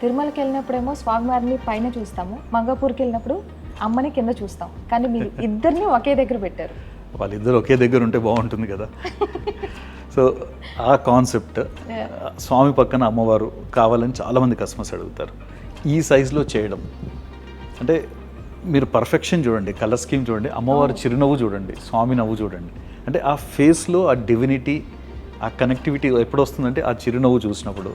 తిరుమలకి వెళ్ళినప్పుడేమో స్వామివారిని పైన చూస్తాము, మంగాపూర్కి వెళ్ళినప్పుడు అమ్మని కింద చూస్తాం, కానీ మీరు ఇద్దరిని ఒకే దగ్గర పెట్టారు. వాళ్ళిద్దరు ఒకే దగ్గర ఉంటే బాగుంటుంది కదా. సో ఆ కాన్సెప్ట్, స్వామి పక్కన అమ్మవారు కావాలని చాలామంది కస్టమర్స్ అడుగుతారు. ఈ సైజులో చేయడం అంటే మీరు పర్ఫెక్షన్ చూడండి, కలర్ స్కీమ్ చూడండి, అమ్మవారి చిరునవ్వు చూడండి, స్వామి నవ్వు చూడండి. అంటే ఆ ఫేస్లో ఆ డివినిటీ, ఆ కనెక్టివిటీ ఎప్పుడు వస్తుందంటే ఆ చిరునవ్వు చూసినప్పుడు.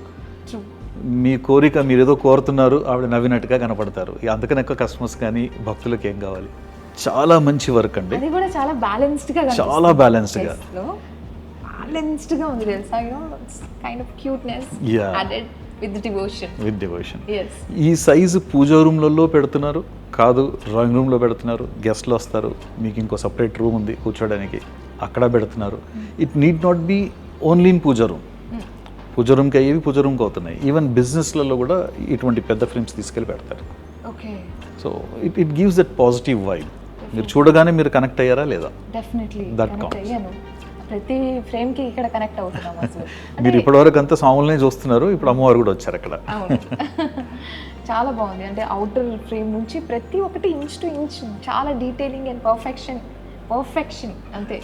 మీ కోరిక, మీరు ఏదో కోరుతున్నారు, ఆవిడ నవ్వినట్టుగా కనపడతారు. అందుకని ఎక్కువ కస్టమర్స్ కానీ భక్తులకు ఏం కావాలి. చాలా మంచి వర్క్ అండి. అది కూడా చాలా బ్యాలెన్స్డ్గా, చాలా బ్యాలెన్స్డ్గా ఉంది తెలుసా. Kind of cuteness added with devotion. ఈ సైజు పూజా రూమ్లలో పెడుతున్నారు కాదు, డ్రాయింగ్ రూమ్లో పెడుతున్నారు. గెస్ట్లు వస్తారు, మీకు ఇంకో సపరేట్ రూమ్ ఉంది కూర్చోడానికి, అక్కడ పెడుతున్నారు. It need not be only in puja room. Puja రూమ్కి అయ్యేవి పూజా రూమ్కి అవుతున్నాయి. ఈవెన్ బిజినెస్లలో కూడా ఇటువంటి పెద్ద ఫ్రేమ్స్ తీసుకెళ్ళి పెడతారు. So it gives that positive vibe. మీరు చూడగానే మీరు కనెక్ట్ అయ్యారా లేదా? డెఫినెట్లీ కనెక్ట్ అయ్యాను. ప్రతి ఫ్రేమ్కి ఇక్కడ కనెక్ట్ అవుతున్నాం అసలు. మీరు ఇప్పటివరకు అంతా స్వాములనే చూస్తున్నారు, ఇప్పుడు అమ్మవారు కూడా వచ్చారు అక్కడ. చాలా బాగుంది. అంటే అవుటర్ ఫ్రేమ్ నుంచి ప్రతి ఒక్కటి ఇంచ్ టు ఇంచ్ చాలా డీటెయిలింగ్ అండ్ పర్ఫెక్షన్ అంతే.